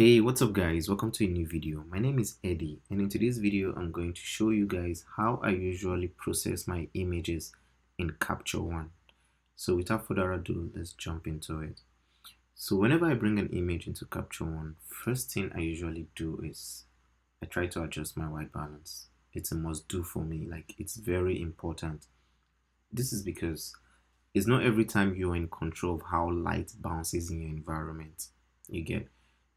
Hey, what's up guys? Welcome to a new video. My name is Eddie, and in today's video I'm going to show you guys how I usually process my images in Capture One. So without further ado, let's jump into it. So whenever I bring an image into Capture One, first thing I usually do is I try to adjust my white balance. It's a must do for me, like it's very important. This is because it's not every time you're in control of how light bounces in your environment. You get.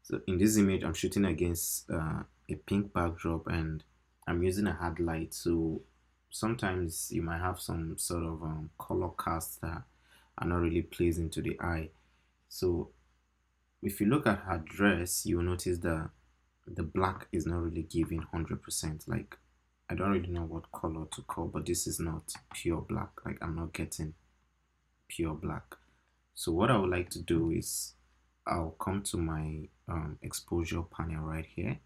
So in this image, I'm shooting against a pink backdrop and I'm using a hard light. So sometimes you might have some sort of color casts that are not really pleasing to the eye. So if you look at her dress, you will notice that the black is not really giving 100%. Like I don't really know what color to call, but this is not pure black. Like I'm not getting pure black. So what I would like to do is I'll come to my exposure panel right here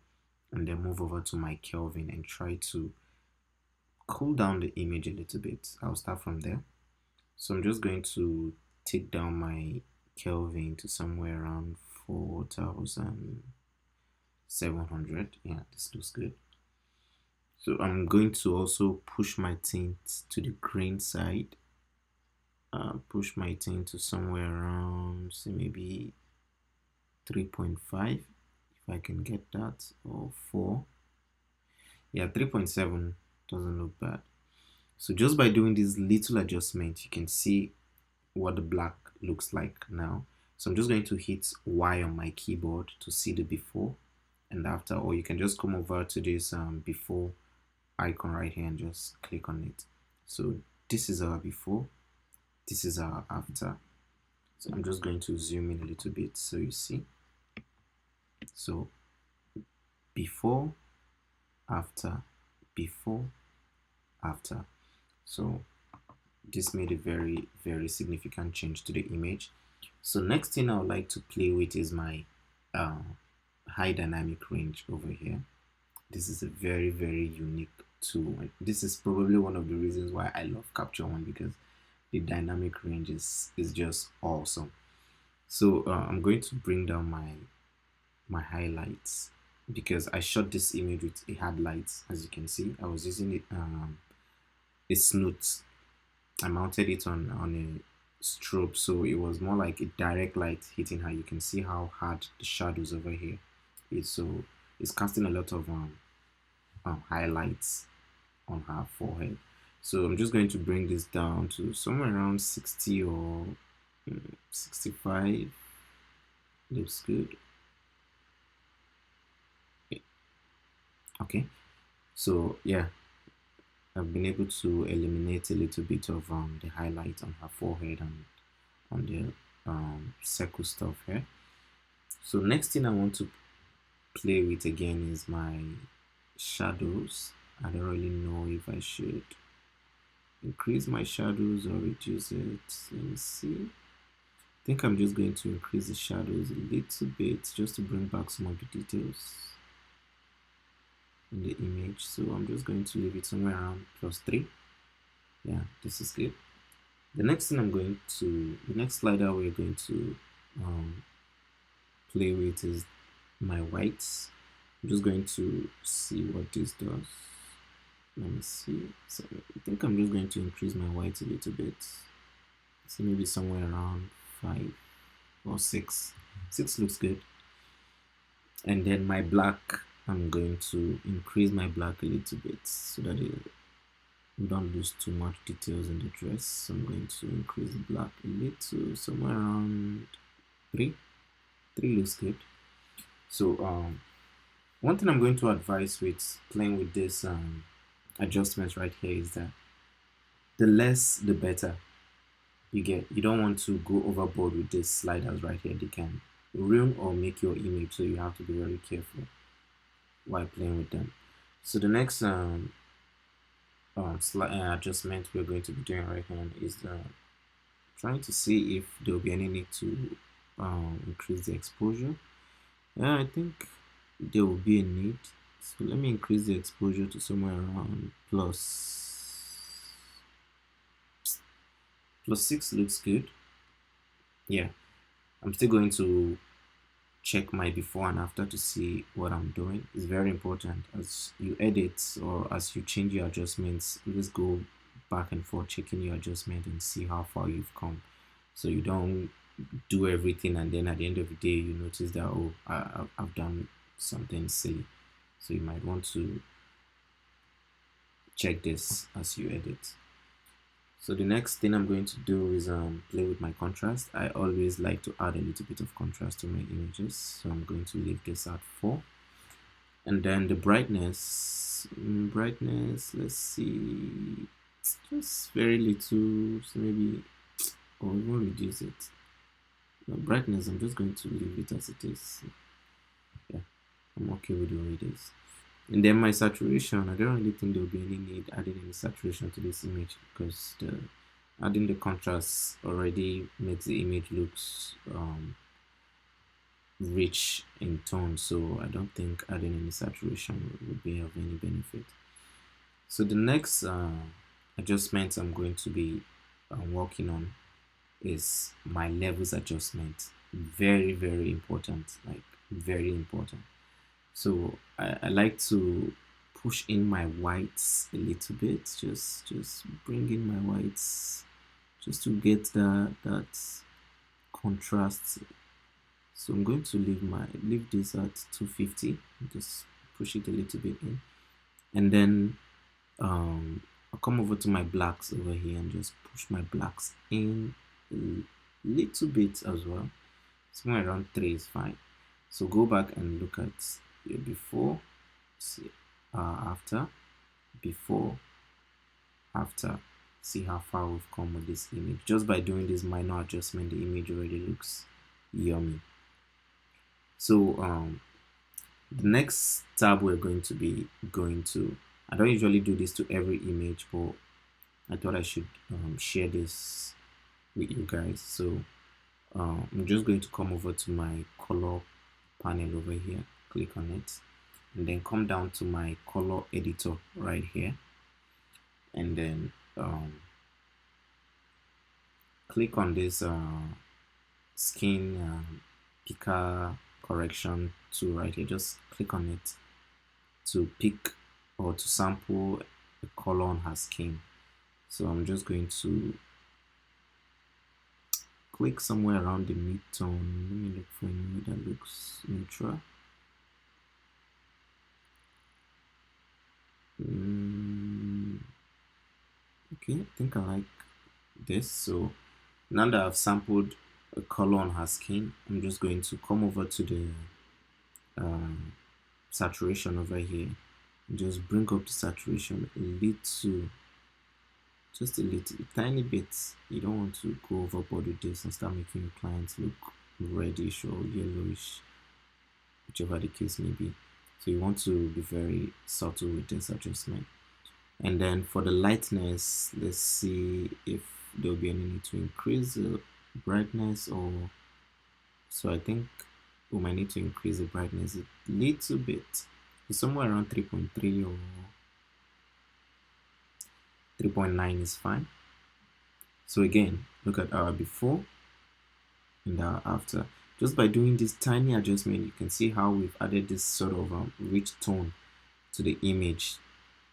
and then move over to my Kelvin and try to cool down the image a little bit. I'll start from there. So I'm just going to take down my Kelvin to somewhere around 4700. Yeah, this looks good. So I'm going to also push my tint to the green side. Push my tint to somewhere around, say maybe 3.5 if I can get that, or 4. Yeah, 3.7 doesn't look bad. So just by doing this little adjustment, you can see what the black looks like now. So I'm just going to hit Y on my keyboard to see the before and after, or you can just come over to this before icon right here and just click on it. So this is our before, this is our after. So I'm just going to zoom in a little bit so you see. So before, after, before, after. So this made a very significant change to the image. So next thing I would like to play with is my high dynamic range over here. This is a very unique tool. This is probably one of the reasons why I love Capture One, because the dynamic range is just awesome. So I'm going to bring down my highlights because I shot this image with a hard light. As you can see, I was using it a snoot. I mounted it on a strobe, so it was more like a direct light hitting her. You can see how hard the shadows over here is. So it's casting a lot of highlights on her forehead. So I'm just going to bring this down to somewhere around 60 or 65. Looks good. Okay, so yeah, I've been able to eliminate a little bit of the highlight on her forehead and on the circle stuff here. So next thing I want to play with again is my shadows. I don't really know if I should increase my shadows or reduce it. Let me see. I think I'm just going to increase the shadows a little bit just to bring back some of the details in the image. So I'm just going to leave it somewhere around +3. Yeah, this is good. The next thing the next slider we're going to play with is my whites. I'm just going to see what this does. Let me see. So I think I'm just going to increase my whites a little bit. So maybe somewhere around 5 or 6. 6 looks good. And then my black, I'm going to increase my black a little bit so that we don't lose too much details in the dress. So I'm going to increase the black a little, somewhere around 3. 3 looks good. So one thing I'm going to advise with playing with this adjustments right here is that the less the better. You don't want to go overboard with these sliders right here. They can ruin or make your image, so you have to be very careful while playing with them. So the next adjustment we're going to be doing right now is trying to see if there will be any need to increase the exposure. Yeah, I think there will be a need. So let me increase the exposure to somewhere around +6 looks good. Yeah, I'm still going to check my before and after to see what I'm doing. It's very important as you edit or as you change your adjustments. Just go back and forth checking your adjustment and see how far you've come, so you don't do everything and then at the end of the day you notice that, oh, I've done something silly. So you might want to check this as you edit. So the next thing I'm going to do is play with my contrast. I always like to add a little bit of contrast to my images, so I'm going to leave this at 4. And then the brightness, let's see, just very little, so maybe, or even reduce it. The brightness, I'm just going to leave it as it is. Yeah, I'm okay with the way it is. And then my saturation, I don't really think there will be any need adding any saturation to this image, because adding the contrast already makes the image looks rich in tone, so I don't think adding any saturation would be of any benefit. So the next adjustment I'm going to be working on is my levels adjustment. Very, very important, like very important. So I like to push in my whites a little bit, just bring in my whites just to get that contrast. So I'm going to leave this at 250, just push it a little bit in, and then I'll come over to my blacks over here and just push my blacks in a little bit as well. Somewhere around 3 is fine. So go back and look at your before, see after, before, after. See how far we've come with this image. Just by doing this minor adjustment, the image already looks yummy. So the next tab we're going to be going to, I don't usually do this to every image, but I thought I should share this with you guys. So I'm just going to come over to my color panel over here, click on it, and then come down to my color editor right here, and then click on this skin picker correction tool right here. Just click on it to pick or to sample a color on her skin. So I'm just going to click somewhere around the mid-tone. Let me look for a node that looks neutral. Okay, I think I like this. So now that I've sampled a color on her skin, I'm just going to come over to the saturation over here and just bring up the saturation a little, just a little, a tiny bit. You don't want to go overboard with this and start making your clients look reddish or yellowish, whichever the case may be. So you want to be very subtle with this adjustment. And then for the lightness, let's see if there will be any need to increase the brightness, or so I think we might need to increase the brightness a little bit. It's somewhere around 3.3 or 3.9 is fine. So again, look at our before and our after. Just by doing this tiny adjustment, you can see how we've added this sort of rich tone to the image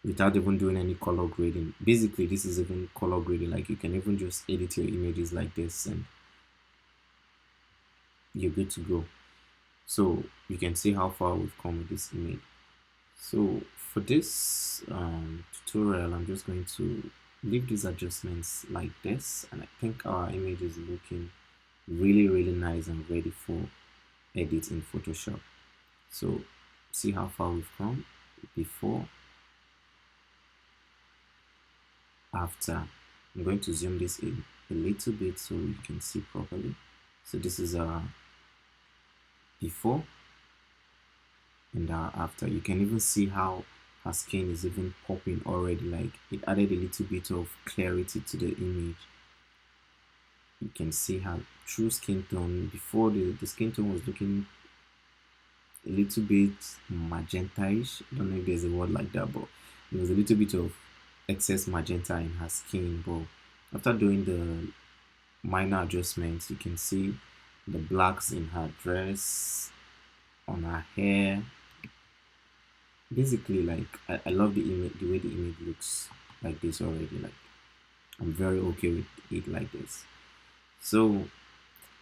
without even doing any color grading. Basically, this is even color grading. Like, you can even just edit your images like this and you're good to go. So you can see how far we've come with this image. So for this tutorial, I'm just going to leave these adjustments like this, and I think our image is looking really, really nice and ready for edit in Photoshop. So see how far we've come before, after. I'm going to zoom this in a little bit so you can see properly. So this is our before and our after. You can even see how her skin is even popping already. Like, it added a little bit of clarity to the image. You can see her true skin tone. Before, the skin tone was looking a little bit magenta-ish. I don't know if there's a word like that, but there was a little bit of excess magenta in her skin. But after doing the minor adjustments, you can see the blacks in her dress on her hair. Basically, like I love the image, the way the image looks like this already. Like I'm very okay with it like this. So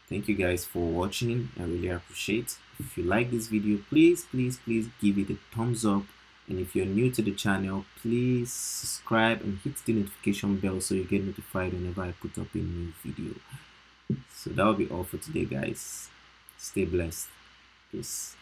thank you guys for watching. I really appreciate. If you like this video, please give it a thumbs up. And if you're new to the channel, please subscribe and hit the notification bell so you get notified whenever I put up a new video. So that will be all for today, guys. Stay blessed. Peace.